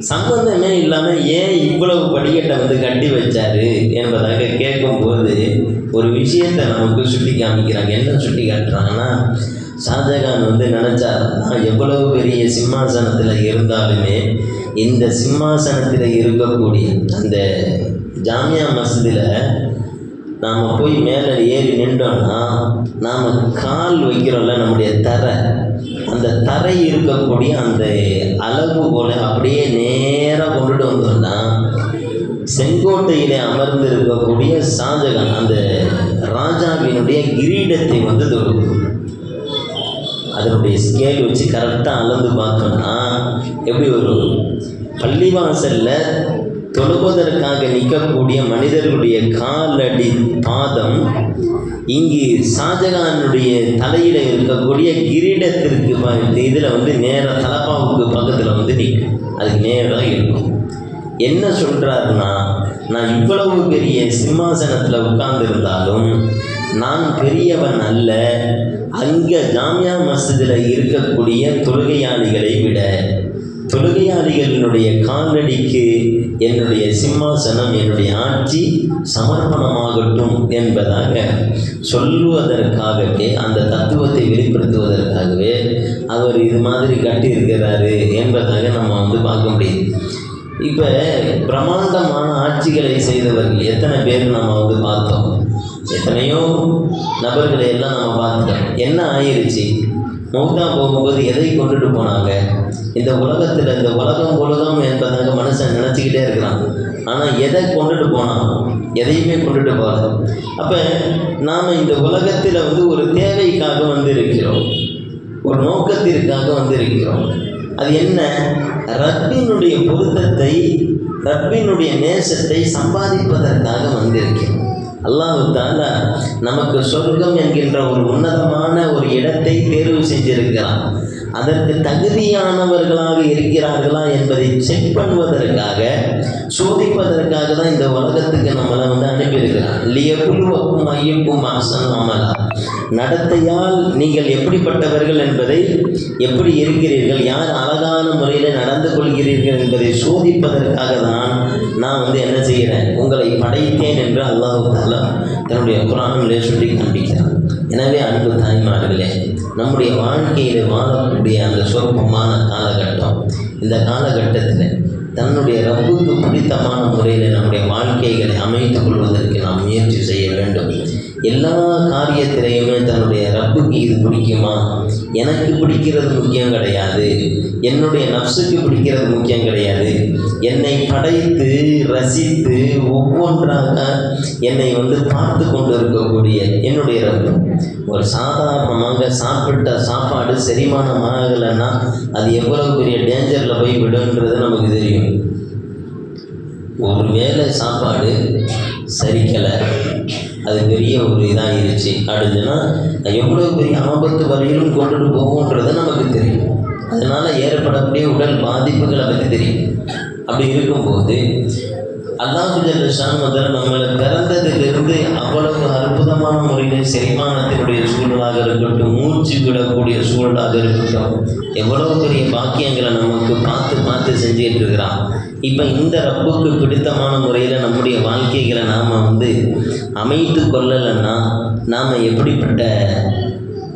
சம்பந்தமே இல்லாமல் ஏன் இவ்வளவு படிக்கட்டை கட்டி வச்சாரு என்பதாக கேட்கும்போது ஒரு விஷயத்தை நமக்கு சுட்டி காமிக்கிறாங்க. என்ன சுட்டி காட்டுறாங்கன்னா, ஷாஜகான் நினச்சார், நான் எவ்வளவு பெரிய சிம்மாசனத்தில் இருந்தாலுமே இந்த சிம்மாசனத்தில் இருக்கக்கூடிய அந்த ஜாமியா மஸ்ஜிதில் நாம் போய் மேலே ஏறி நின்றோம்னா நாம் கால் வைக்கிறோம்ல, நம்முடைய தரை, அந்த தரை இருக்கக்கூடிய அந்த அளவு போல அப்படியே நேராக கொண்டுட்டு வந்தோம்னா செங்கோட்டையிலே அமர்ந்து இருக்கக்கூடிய ஷாஜகான் அந்த ராஜாவினுடைய கிரீடத்தை தொடும். அதனுடைய ஸ்கேல் வச்சு கரெக்டாக அளந்து பார்த்தோம்னா எப்படி ஒரு பள்ளிவாசலில் தொழுவதற்காக நிற்கக்கூடிய மனிதர்களுடைய காலடி பாதம் இங்கு ஷாஜகானுடைய தலையில் இருக்கக்கூடிய கிரீடத்திற்கு இதில் நேராக தலப்பாவுக்கு பக்கத்தில் நிற்கும். அதுக்கு நேராக இருக்கும். என்ன சொல்கிறாருன்னா, நான் இவ்வளவு பெரிய சிம்மாசனத்தில் உட்கார்ந்துருந்தாலும் நான் பெரியவன் அல்ல. அங்கே ஜாமியா மஸ்ஜிதில் இருக்கக்கூடிய தொழுகையாளிகளை விட தொழுகையாளிகளினுடைய காலடிக்கு என்னுடைய சிம்மாசனம், என்னுடைய ஆட்சி சமர்ப்பணமாகட்டும் என்பதாக சொல்லுவதற்காகவே, அந்த தத்துவத்தை வெளிப்படுத்துவதற்காகவே அவர் இது மாதிரி கட்டியிருக்கிறாரு என்பதாக நம்ம பார்க்க முடியுது. இப்போ பிரம்மாண்டமான ஆட்சிகளை செய்தவர்கள் எத்தனை பேர் நம்ம பார்த்தோம், எத்தனையோ நபர்களை எல்லாம் நம்ம பார்த்துட்டோம். என்ன ஆயிடுச்சு? மௌத்தா போகும்போது எதை கொண்டுட்டு போனாங்க? இந்த உலகத்தில் இந்த உலகம் என்பதாக மனுஷன் நினச்சிக்கிட்டே இருக்கிறான். ஆனால் எதை கொண்டுட்டு போனான்? எதையுமே கொண்டுட்டு போகல. அப்போ நாம் இந்த உலகத்தில் ஒரு தேவைக்காக இருக்கிறோம், ஒரு நோக்கத்திற்காக இருக்கிறோம். அது என்ன? ரப்பினுடைய பொருத்தத்தை, ரப்பினுடைய நேசத்தை சம்பாதிப்பதற்காக வந்திருக்கிறோம். அல்லாஹ் தஆலா நமக்கு சொர்க்கம் என்கின்ற ஒரு உன்னதமான ஒரு இடத்தை தேர்வு செஞ்சிருக்கிறான். அதற்கு தகுதியானவர்களாக இருக்கிறார்களா என்பதை செக் பண்ணுவதற்காக, சோதிப்பதற்காக தான் இந்த உலகத்துக்கு நம்மளை அனுப்பியிருக்கிறான். லியபுலுவக்கும் ஐயுக்கும் அஹ்ஸனு அமலா, நடத்தையால் நீங்கள் எப்படிப்பட்டவர்கள் என்பதை, எப்படி இருக்கிறீர்கள், யார் அழகான முறையில் நடந்து கொள்கிறீர்கள் என்பதை சோதிப்பதற்காக தான் நான் என்ன செய்கிறேன், உங்களை படைத்தேன் என்று அல்லாஹ் தஆலா தன்னுடைய குர்ஆனிலே சொல்லி காண்பிக்கிறான். எனவே அன்பு தாய்மார்களே, நம்முடைய வாழ்க்கையில் வாழக்கூடிய அந்த சொற்பமான காலகட்டம், இந்த காலகட்டத்தில் தன்னுடைய ரப்புக்கு பிடித்தமான முறையில் நம்முடைய வாழ்க்கைகளை அமைத்துக் கொள்வதற்கு நாம் முயற்சி செய்ய வேண்டும். எல்லா காரியத்திலையுமே தன்னுடைய ரப்புக்கு இது பிடிக்குமா, எனக்கு பிடிக்கிறது முக்கியம் கிடையாது, என்னுடைய நஃப்ஸுக்கு பிடிக்கிறது முக்கியம் கிடையாது. என்னை படைத்து ரசித்து ஒவ்வொன்றாக என்னை பார்த்து கொண்டு இருக்கக்கூடிய என்னுடைய ரப்பு. ஒரு சாதாரணமாக சாப்பிட்ட சாப்பாடு செரிமானம் ஆகலைன்னா அது எவ்வளவு பெரிய டேஞ்சரில் போய் விடுன்றது நமக்கு தெரியும். ஒரு வேளை சாப்பாடு சரிக்கலை, அது பெரிய ஒரு இதாகிருச்சு அப்படின்னா எவ்வளோ பெரிய ஆபத்து வரையிலும் கொண்டுட்டு போகும்ன்றது நமக்கு தெரியும். அதனால் ஏற்படக்கூடிய உடல் பாதிப்புகளை பற்றி தெரியும். அப்படி இருக்கும்போது அல்லாஹ் ஜல்ல ஷானுஹு நம்மளை பிறந்ததிலிருந்து அவ்வளவு அற்புதமான முறையில் செரிமானத்தினுடைய சூழலாக இருக்கட்டும், மூச்சு விடக்கூடிய சூழலாக இருக்கட்டும், எவ்வளவு பெரிய பாக்கியங்களை நமக்கு பார்த்து பார்த்து செஞ்சுட்டு இருக்கிறான். இப்போ இந்த ரப்புக்கு பிடித்தமான முறையில் நம்முடைய வாழ்க்கைகளை நாம் அமைத்து கொள்ளலைன்னா நாம் எப்படிப்பட்ட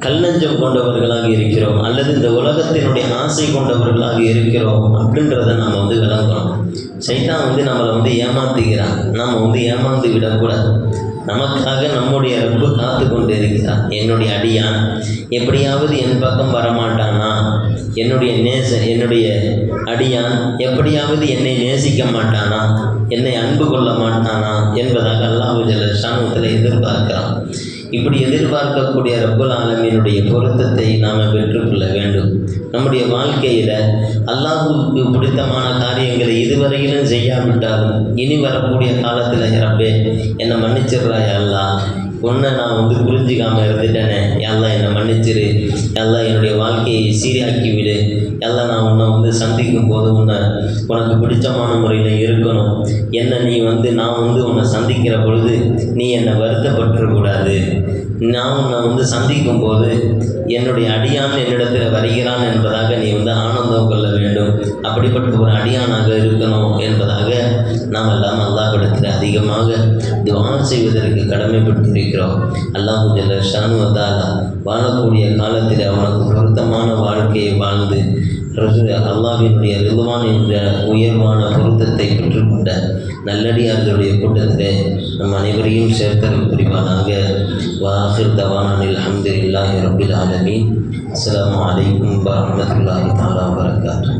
கல்லஞ்சம் கொண்டவர்களாக இருக்கிறோம் அல்லது இந்த உலகத்தினுடைய ஆசை கொண்டவர்களாக இருக்கிறோம் அப்படின்றத நாம் விளங்கணும். சைத்தான் நம்மளை ஏமாத்துகிறான். நாம் ஏமாந்து விடக்கூடாது. நமக்காக நம்முடைய ரப்பு காத்து கொண்டு இருக்கிறான். என்னுடைய அடியான் எப்படியாவது என் பக்கம் வரமாட்டானா, என்னுடைய அடியான் எப்படியாவது என்னை நேசிக்க மாட்டானா, என்னை அன்பு கொள்ள மாட்டானா என்பதாக அல்லாஹ் ஜல்ல ஷானுஹு எதிர்பார்க்கிறான். இப்படி எதிர்பார்க்கக்கூடிய ரப்புல் ஆலமீனுடைய பொருத்தத்தை நாம் பெற்றுக்கொள்ள வேண்டும். நம்முடைய வாழ்க்கையில் அல்லாஹ்வுக்கு பிடித்தமான காரியங்களை இதுவரையிலும் செய்யாவிட்டாலும் இனி வரக்கூடிய காலத்தில் ரப்பே என்னை மன்னிச்சிடுறாயா அல்லாஹ், உன்னை நான் புரிஞ்சிக்காமல் இருந்துட்டேனே எல்லாம் என்னை மன்னிச்சிரு, எல்லாம் என்னுடைய வாழ்க்கையை சீராக்கி விடு, எல்லாம் நான் உன்னை சந்திக்கும் போது உனக்கு பிடிச்சமான முறையில் இருக்கணும். என்னை நீ நான் உன்னை சந்திக்கிற பொழுது நீ என்னை வருத்தப்பட்டுறக்கூடாது. நான் உன்னை சந்திக்கும் போது என்னுடைய அடியான் என்னிடத்தில் வருகிறான் என்பதாக நீ ஆனந்தம் கொள்ள வேண்டும். அப்படிப்பட்ட ஒரு அடியானாக இருக்கணும் என்பதாக நாம் எல்லாம் அல்லாஹ்விடத்தில் அதிகமாக துஆ செய்வதற்கு கடமைப்பட்டிருக்கிறோம். அல்லாஹ் ஜல்ல ஷானுஹு வ தஆலா வாழக்கூடிய காலத்தில் அவனுக்கு பொருத்தமான வாழ்க்கையை வாழ்ந்து அல்லாஹ்வினுடைய ரிதுவான் என்ற உயர்வான பொருத்தத்தை பெற்றுக்கொண்ட நல்லடியார்களுடைய கூட்டத்திலே நம் அனைவரையும் சேர்த்தல் புரிவானாக. வாஹிர் தவானில் அல்ஹம்துலில்லாஹி ரப்பில் ஆலமீன். அஸ்ஸலாமு அலைக்கும் வரஹ்மத்துல்லாஹி தஆலா வபரகாத்துஹு.